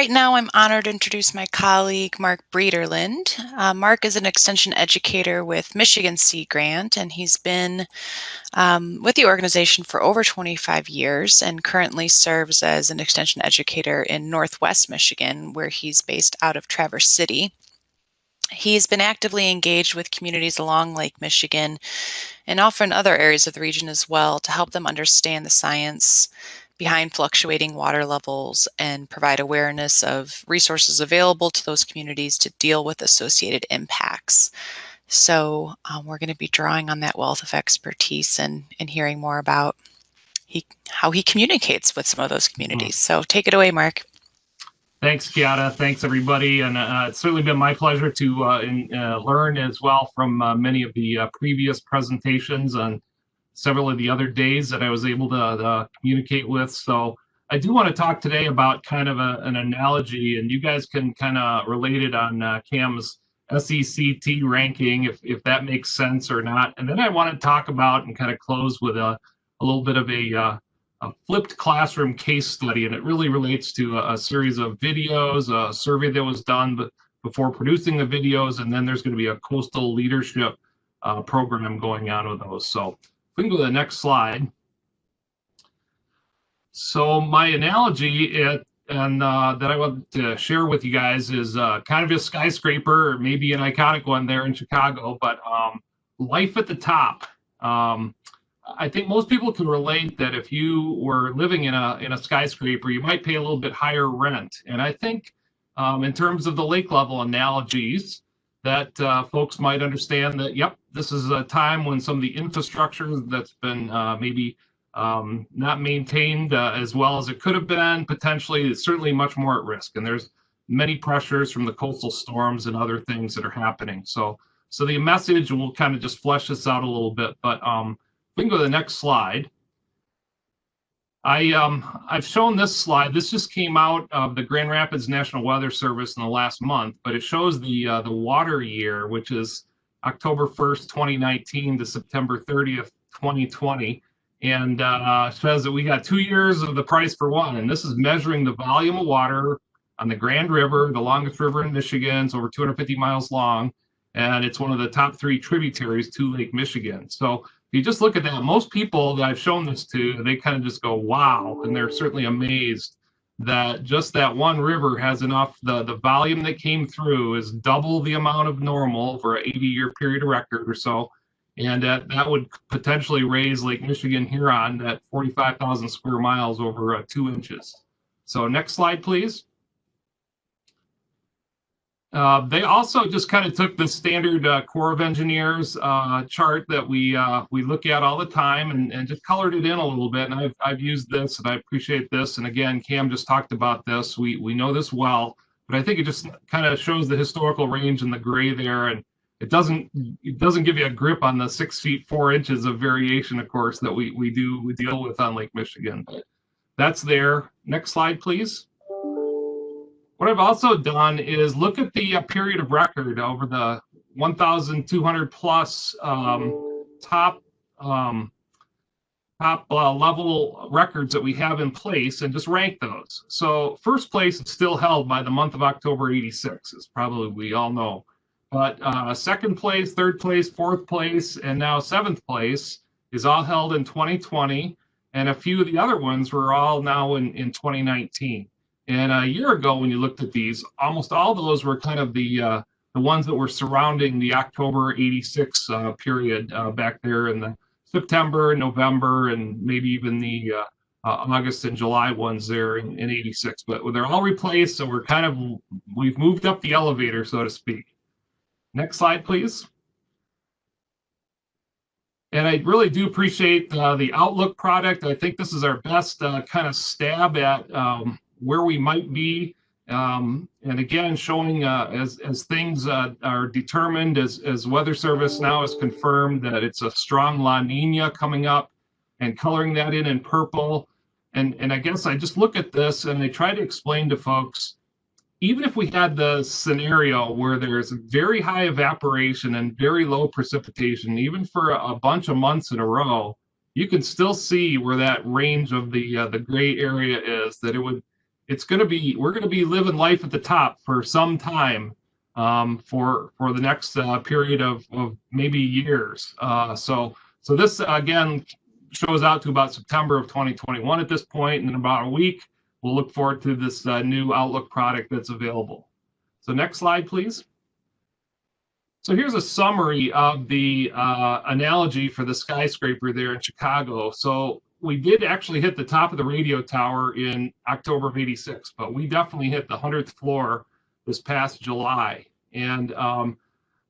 Right now, I'm honored to introduce my colleague, Mark Breederland. Mark is an extension educator with Michigan Sea Grant, and he's been with the organization for over 25 years and currently serves as an extension educator in Northwest Michigan, where he's based out of Traverse City. He's been actively engaged with communities along Lake Michigan and often other areas of the region as well to help them understand the science behind fluctuating water levels and provide awareness of resources available to those communities to deal with associated impacts. So we're going to be drawing on that wealth of expertise and hearing more about how he communicates with some of those communities. So take it away, Mark. Thanks, Chiara. Thanks, everybody. And it's certainly been my pleasure to learn as well from many of the previous presentations on several of the other days that I was able to communicate with. So I do want to talk today about kind of an analogy, and you guys can kind of relate it on Cam's SECT ranking, if that makes sense or not. And then I want to talk about and kind of close with a little bit of a flipped classroom case study, and it really relates to a series of videos, a survey that was done before producing the videos, and then there's going to be a coastal leadership program going on with those. So if we can go to the next slide. So my analogy that I want to share with you guys is kind of a skyscraper, or maybe an iconic one there in Chicago, but life at the top. I think most people can relate that if you were living in a skyscraper, you might pay a little bit higher rent. And I think in terms of the lake level analogies, that folks might understand that, yep, this is a time when some of the infrastructure that's been maybe not maintained as well as it could have been, potentially, it's certainly much more at risk. And there's many pressures from the coastal storms and other things that are happening. So the message, will kind of just flesh this out a little bit, but we can go to the next slide. I've shown this slide. This just came out of the Grand Rapids National Weather Service in the last month, but it shows the water year, which is October 1st, 2019 to September 30th, 2020. And says that we got 2 years of the price for one. And this is measuring the volume of water on the Grand River, the longest river in Michigan. It's over 250 miles long. And it's one of the top 3 tributaries to Lake Michigan. So if you just look at that, most people that I've shown this to, they kind of just go, wow. And they're certainly amazed that just that one river has enough, the volume that came through is double the amount of normal for an 80-year period of record or so. And that would potentially raise Lake Michigan-Huron at 45,000 square miles over 2 inches. So next slide, please. They also just kind of took the standard Corps of Engineers chart that we look at all the time and just colored it in a little bit. And I've used this, and I appreciate this. And again, Cam just talked about this. We know this well, but I think it just kind of shows the historical range in the gray there, and it doesn't give you a grip on the 6 feet 4 inches of variation, of course, that we deal with on Lake Michigan. But that's there. Next slide, please. What I've also done is look at the period of record over the 1,200 plus top level records that we have in place, and just rank those. So first place is still held by the month of October '86, as probably we all know. But second place, third place, fourth place, and now seventh place is all held in 2020, and a few of the other ones were all now in 2019. And a year ago, when you looked at these, almost all those were kind of the ones that were surrounding the October '86 period back there in the September, November, and maybe even the August and July ones there in '86. But they're all replaced, so we've moved up the elevator, so to speak. Next slide, please. And I really do appreciate the Outlook product. I think this is our best kind of stab at where we might be, and again, showing as things are determined, as Weather Service now has confirmed that it's a strong La Nina coming up, and coloring that in purple. And I guess I just look at this and I try to explain to folks, even if we had the scenario where there's very high evaporation and very low precipitation, even for a bunch of months in a row, you can still see where that range of the gray area is, that it would we're going to be living life at the top for some time, for the next period of maybe years. So this again shows out to about September of 2021 at this point, and in about a week, we'll look forward to this new Outlook product that's available. So next slide, please. So here's a summary of the analogy for the skyscraper there in Chicago. So we did actually hit the top of the radio tower in October of '86, but we definitely hit the 100th floor this past July. And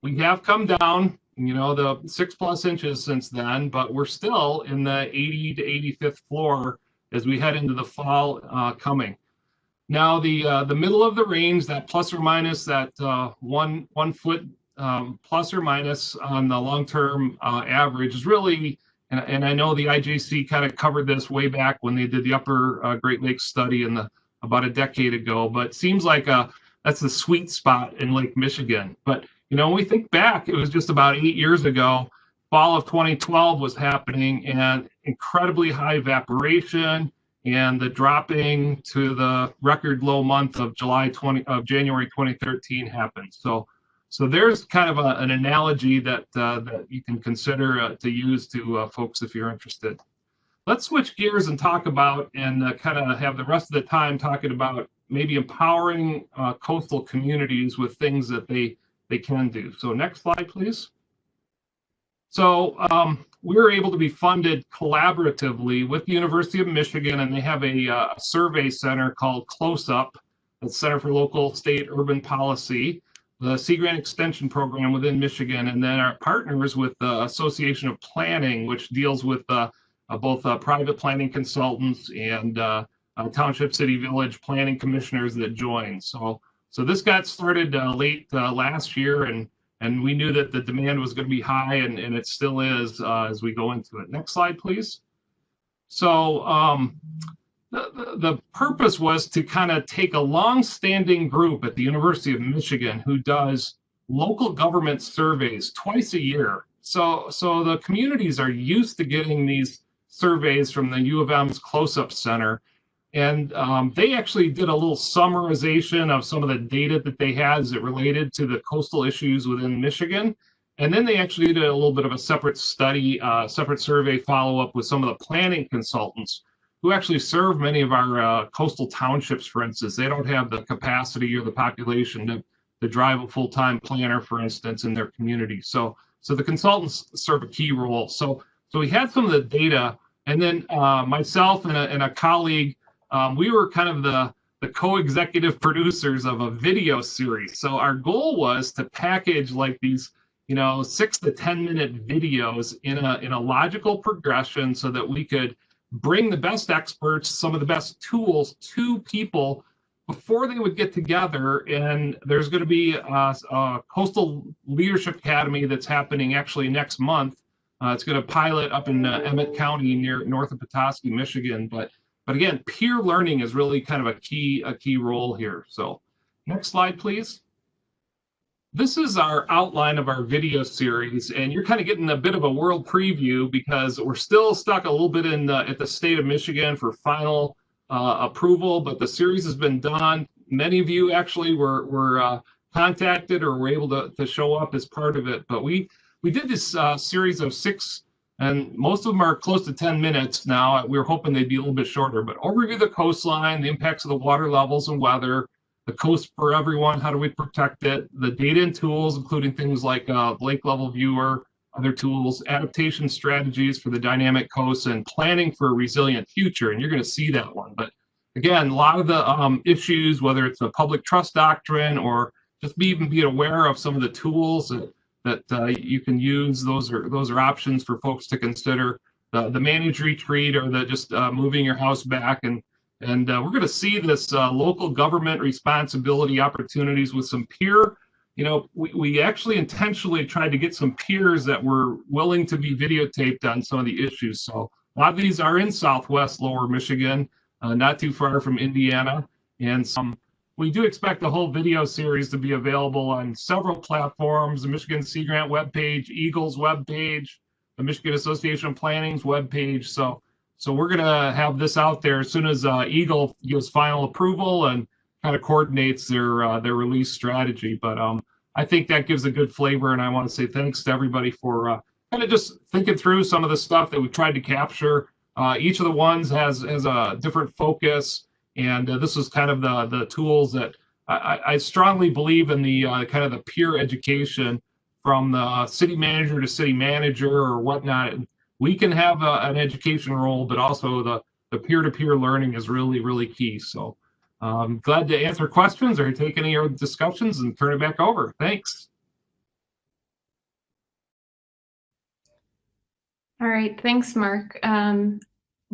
we have come down, the 6+ inches since then, but we're still in the 80 to 85th floor as we head into the fall coming. Now the middle of the range, that plus or minus that 1 foot plus or minus on the long-term average is really, and I know the IJC kind of covered this way back when they did the Upper Great Lakes study about a decade ago, but it seems like that's the sweet spot in Lake Michigan. But when we think back, it was just about 8 years ago, fall of 2012 was happening, and incredibly high evaporation and the dropping to the record low month of January 2013 happened. So there's kind of an analogy that you can consider to use to folks if you're interested. Let's switch gears and talk about, and kind of have the rest of the time talking about maybe empowering coastal communities with things that they can do. So next slide, please. So we were able to be funded collaboratively with the University of Michigan, and they have a survey center called Close-Up, the Center for Local, State, Urban Policy, the Sea Grant Extension Program within Michigan, and then our partners with the Association of Planning, which deals with both private planning consultants and township, city, village planning commissioners that join. So this got started late last year, and we knew that the demand was going to be high, and it still is as we go into it. Next slide, please. So the purpose was to kind of take a long-standing group at the University of Michigan who does local government surveys twice a year. So the communities are used to getting these surveys from the U of M's Close-Up Center. And they actually did a little summarization of some of the data that they had as it related to the coastal issues within Michigan. And then they actually did a little bit of a separate study, separate survey follow-up with some of the planning consultants who actually serve many of our coastal townships, for instance. They don't have the capacity or the population to drive a full-time planner, for instance, in their community. So the consultants serve a key role. So we had some of the data, and then myself and a colleague, we were kind of the co-executive producers of a video series. So our goal was to package like these, 6 to 10 minute videos in a logical progression so that we could bring the best experts, some of the best tools to people before they would get together. And there's going to be a Coastal Leadership Academy that's happening actually next month. It's going to pilot up in Emmett County north of Petoskey, Michigan. But again, peer learning is really kind of a key role here. So next slide, please. This is our outline of our video series, and you're kind of getting a bit of a world preview because we're still stuck a little bit at the state of Michigan for final approval, but the series has been done. Many of you actually were contacted or were able to show up as part of it, but we did this series of 6, and most of them are close to 10 minutes now. We were hoping they'd be a little bit shorter, but overview the coastline, the impacts of the water levels and weather, the coast for everyone, how do we protect it, the data and tools, including things like lake level viewer, other tools, adaptation strategies for the dynamic coast, and planning for a resilient future. And you're going to see that one. But again, a lot of the issues, whether it's a public trust doctrine or just even being aware of some of the tools that you can use, those are options for folks to consider. The managed retreat, or the just moving your house back, and we're going to see this local government responsibility opportunities with some peer. We actually intentionally tried to get some peers that were willing to be videotaped on some of the issues. So a lot of these are in Southwest Lower Michigan, not too far from Indiana, and we do expect the whole video series to be available on several platforms: the Michigan Sea Grant webpage, Eagle's webpage, the Michigan Association of Planning's webpage. So So we're going to have this out there as soon as Eagle gives final approval and kind of coordinates their release strategy. But I think that gives a good flavor, and I want to say thanks to everybody for kind of just thinking through some of the stuff that we've tried to capture. Each of the ones has a different focus, and this is kind of the tools that I strongly believe in the kind of the peer education from the city manager to city manager or whatnot. We can have an education role, but also the peer-to-peer learning is really, really key. So I'm glad to answer questions or take any other discussions and turn it back over. Thanks. All right, thanks, Mark.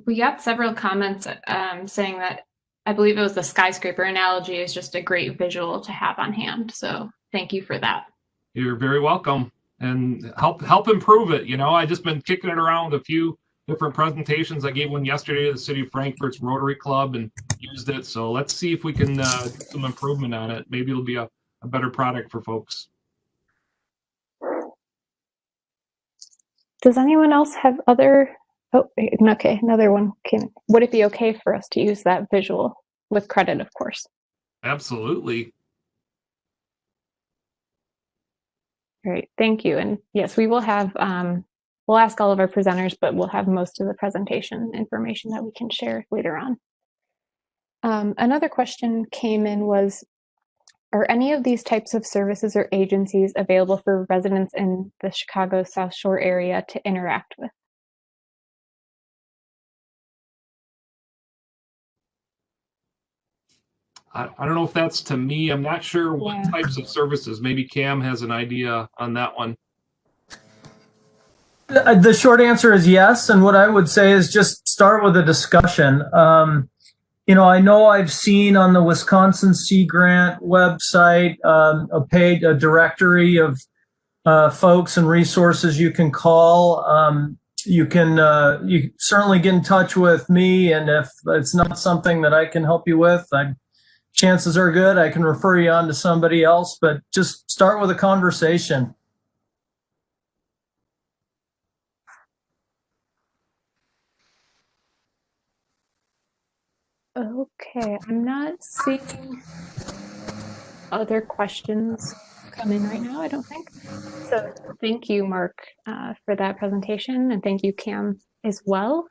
We got several comments saying that I believe it was the skyscraper analogy is just a great visual to have on hand. So thank you for that. You're very welcome, and help improve it. You know, I just been kicking it around with a few different presentations. I gave one yesterday to the City of Frankfort's Rotary Club and used it. So let's see if we can do some improvement on it. Maybe it'll be a better product for folks. Does anyone else have other? Oh, okay, another one came. Would it be okay for us to use that visual with credit, of course? Absolutely. All right, thank you. And yes, we will have, we'll ask all of our presenters, but we'll have most of the presentation information that we can share later on. Another question came in was, are any of these types of services or agencies available for residents in the Chicago South Shore area to interact with? I don't know if that's to me. I'm not sure what types of services. Maybe Cam has an idea on that one. The short answer is yes. And what I would say is just start with a discussion. You know I've seen on the Wisconsin Sea Grant website a directory of folks and resources you can call. You certainly get in touch with me, and if it's not something that I can help you with, chances are good I can refer you on to somebody else, but just start with a conversation. Okay, I'm not seeing other questions come in right now, I don't think. So thank you, Mark, for that presentation, and thank you, Cam, as well.